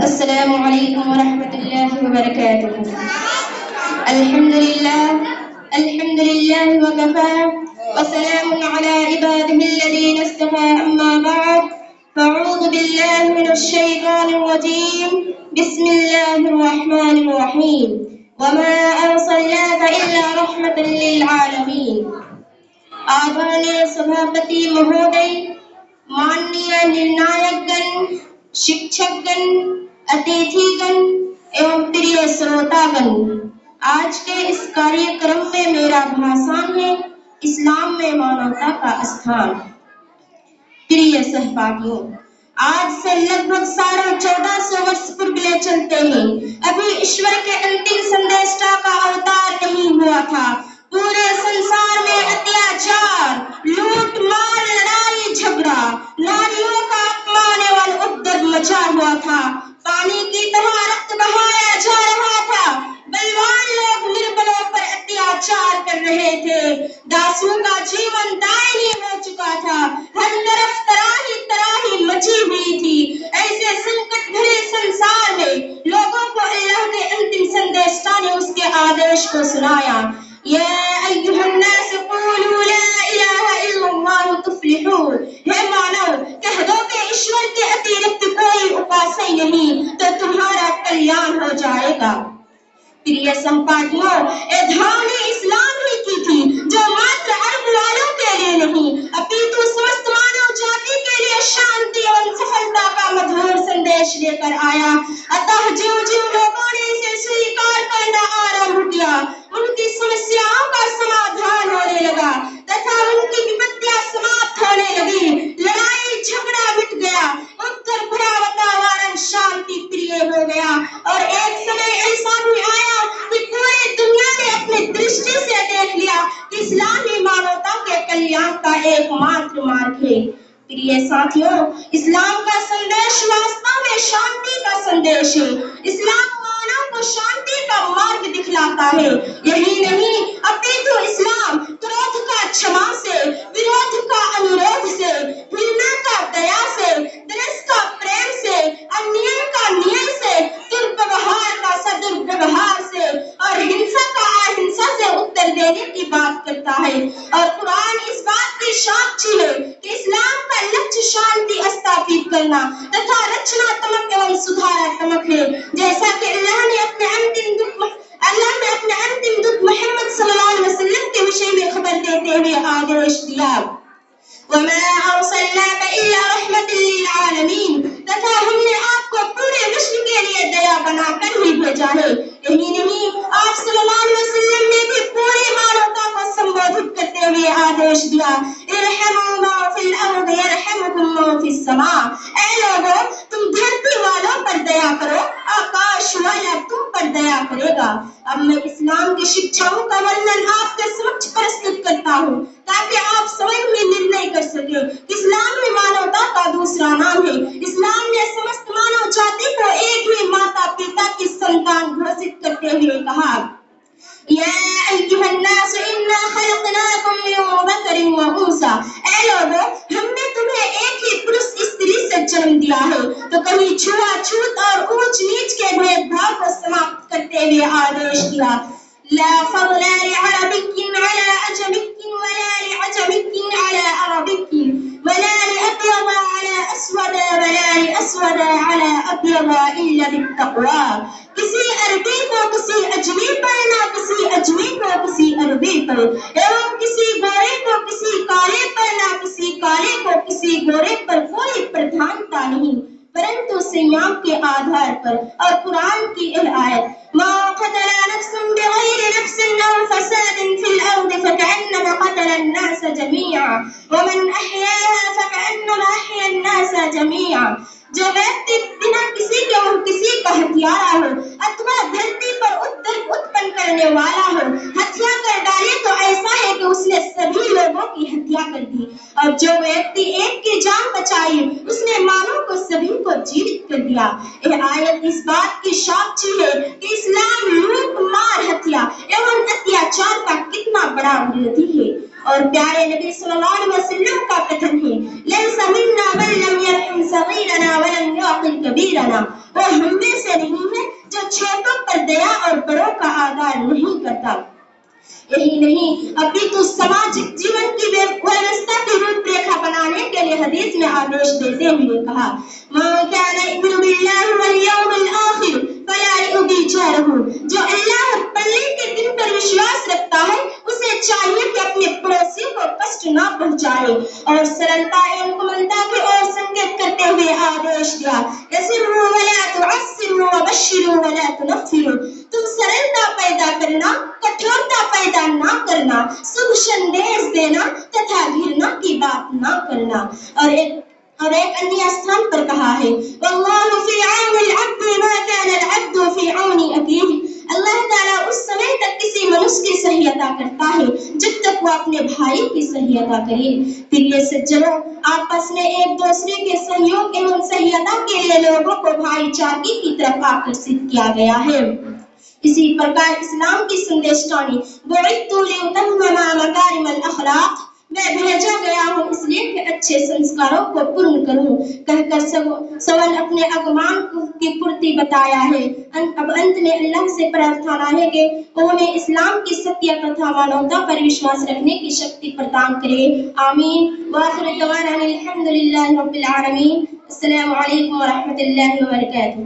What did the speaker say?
السلام عليكم ورحمة الله وبركاته. الحمد لله وكفى وسلام على عباده الذين اصطفى. أما بعد فأعوذ بالله من الشيطان الرجيم. بسم الله الرحمن الرحيم. وما أرسلناك إلا رحمة للعالمين. आदरणीय सभापति महोदय, माननीय निर्णायकगण, शिक्षकगण, अतिथिगण एवं प्रिय श्रोतागण, आज के इस कार्यक्रम में मेरा भाषण है इस्लाम में मानवता का स्थान। प्रिय सहपाठियों, आज से लगभग 1450 वर्ष पूर्व चलते हैं। अभी ईश्वर के अंतिम संदेष्टा का अवतार नहीं हुआ था। पूरे संसार में अत्याचार, लूट मार, लड़ाई झगड़ा, नारियों का अपमान एवं उपद्रव मचा हुआ था। पानी की तरह रक्त बहाया जा रहा था। बलवान लोग निर्बलों पर अत्याचार कर रहे थे। दासों का जीवन दायनी हो चुका था। हर तरफ तराही मची हुई थी। ऐसे संकट भरे संसार में लोगों को अल्लाह के अंतिम संदेष्टा ने उसके आदेश को सुनाया। या अय्युहन्नास क़ूलू ला इलाहा इल्लल्लाह तुफ्लिहून। हे मानव, कह दो कि ईश्वर के अतिरिक्त कोई उपास्य नहीं तो तुम्हारा कल्याण हो जाएगा। प्रिय संपादकों, ये धारणा इस्लाम ही की थी, जो मात्र अरब वालों के लिए नहीं अपितु समस्त मानव जाति के लिए शांति और सफलता का मधुर संदेश लेकर आया। अतः जो लोगों ने इसे स्वीकार करना आरंभ किया, उनकी समस्याओं का समाधान होने लगा तथा उनकी विपत्तियां समाप्त होने लगी। लड़ाई झगड़ा मिट गया, उत्तर भरा वातावरण शांति प्रिय हो गया। और एक समय ऐसा भी आया कि पूरी दुनिया ने अपनी दृष्टि से देख लिया कि इस्लाम ही मानवता के कल्याण का एकमात्र मार्ग है। प्रिय साथियों, इस्लाम का संदेश वास्तव में शांति का संदेश है। इस्लाम मानव को शांति का मार्ग दिखलाता है। यही नहीं अपितु इस्लाम क्रोध का क्षमा से, विरोध का अनुरोध से, घृणा का दया से, द्वेष का प्रेम से, अन्याय का न्याय से, दुर्व्यवहार का सदुर्व्यवहार से और हिंसा का अहिंसा से उत्तर देने की बात करता है। और कुरान इस बात की साक्षी है कि इस्लाम का लक्ष्य शांति स्थापित करना तथा रचनात्मक एवं सुधारात्मक है। जैसा कि अल्लाह ने अपने अंतिम दूत मोहम्मद सल्लल्लाहु अलैहि वसल्लम के विषय में खबर देते हुए आदेश दिया, वमा अर्सलनाका इल्ला रहमतल लिल आलमीन, तथा हमने आपको पूरे विश्व के लिए दया बनाकर ही भेजा है। यही नहीं, आप सल्लल्लाहु अलैहि वसल्लम ने भी पूरी मानवता को संबोधित करते हुए आदेश दिया, इरहमू मा फिल अर्द यरहमुकुम मा फिस समा। ऐ लोगों, तुम धरती वालों पर दया करो, आकाश वाला तुम पर दया करेगा। अब मैं इस्लाम की शिक्षाओं का वर्णन आपके समक्ष प्रस्तुत करता हूँ ताकि आप स्वयं में निर्णय कर सके। इस्लाम में मानवता का दूसरा नाम है। इस्लाम ने समस्त मानव जाति को एक ही माता पिता की संतान घोषित करते हुए कहा, या अय्युहन्नास इन्ना खलक़नाकुम मिन ज़करिन व उन्सा। ऐ लोगों, हमने तुम्हें एक ही पुरुष स्त्री से जन्म दिया है। तो कहीं छुआछूत और ऊंच नीच के भेदभाव को समाप्त करते हुए आदेश दिया, ला फ़ज़ला लिअरबिय्यिन अला अजमिय्यिन वला लिअजमिय्यिन अला अरबिय्यिन वला लिअब्यद अला अस्वद वला लिअस्वद अला अब्यद इल्ला बित्तक़वा। किसी अरबी को किसी अजमी पर, ना किसी अजमी को किसी अरबी पर, एवं किसी गोरे को किसी काले पर, ना किसी काले को किसी गोरे पर कोई प्रधानता नहीं, परंतु संयम के आधार पर। और कुरान की यह आयत, मा क़तला नफ्सन बिग़ैरि नफ्सिन औ फ़सादिन फिल अर्द फ़कअन्नमा क़तला अन्नास जमीअ व मन अहयाहा फ़कअन्नमा अहया अन्नास जमीअ। जो व्यक्ति बिना किसी के और किसी का हत्यारा हो अथवा धरती पर उपद्रव उत्पन्न करने वाला हो, हत्या कर डाले तो ऐसा है कि उसने सभी लोगों की हत्या कर दी। और जो व्यक्ति एक की जान बचाई, उसने मानव को सभी को जीवित कर दिया। यह आयत इस बात की साक्षी है कि इस्लाम लूट मार, हत्या एवं अत्याचार का कितना बड़ा विरोधी है। और प्यारे नबी सल्लल्लाहु अलैहि वसल्लम का कथन है, लैसा मिन्ना मन लम यरहम सगीरना व लम کبیرنا، وہ ہم میں سے نہیں ہے جو چھوٹوں پر دیا اور بڑوں کا آدر نہیں کرتا۔ یہی نہیں، ابھی تو سماجک جیون کی ویوستھا کی روپ ریکھا بنانے کے لیے حدیث میں آدیش دیتے ہوئے کہا، مَن كَانَ يُؤْمِنُ بِاللَّهِ وَالْيَوْمِ الْآخِرِ فَلَا يُؤْذِ جَارَهُ، جو اللہ اور پلے کے دن پر وشواس رکھتا ہے اسے چاہیے کہ اپنے پڑوسی کو کشٹ نہ پہنچائے۔ اور سرلتا ایوم کوملتا کی اور سنکیت کرتے ہوئے آدیش دیا، یسروا ولا تعسروا وبشروا ولا تنفروا، تم سرلتا پیدا کرنا، کٹھورتا پیدا نہ کرنا، شبھ سندیش دینا تتھا گھرنا کی بات نہ کرنا۔ اور ایک انیہ استھان پر کہا ہے، واللہ فی عون العبد ما کان العبد فی عون اخیہ، اللہ تعالیٰ اس سمے تک کسی منوس کی صحیح عطا کرتا ہے جب تک وہ اپنے بھائی کی صحیح عطا کرے۔ پھر یہ سجنوں، آپس میں ایک دوسرے کے سہیوگ ایوم صحیح عطا کے لیے لوگوں کو بھائی چارگی کی طرف آکرشت کیا گیا ہے۔ اسی پرکار اسلام کی سندیشٹانی بعثت لأتمم مکارم الاخلاق، میں بھیجا گیا ہوں اس لیے کہ اچھے سنسکاروں کو پورن کروں، کہہ کر سون اپنے اگمان کی پورتی بتایا ہے۔ اب انت میں اللہ سے پرارتھنا ہے کہ وہ ہمیں اسلام کی ستیہ کتھا مانوتا پر وشواس رکھنے کی شکتی پردان کرے، آمین۔ وآخر دعوانا الحمدللہ رب العالمین۔ السلام علیکم ورحمۃ اللہ وبرکاتہ۔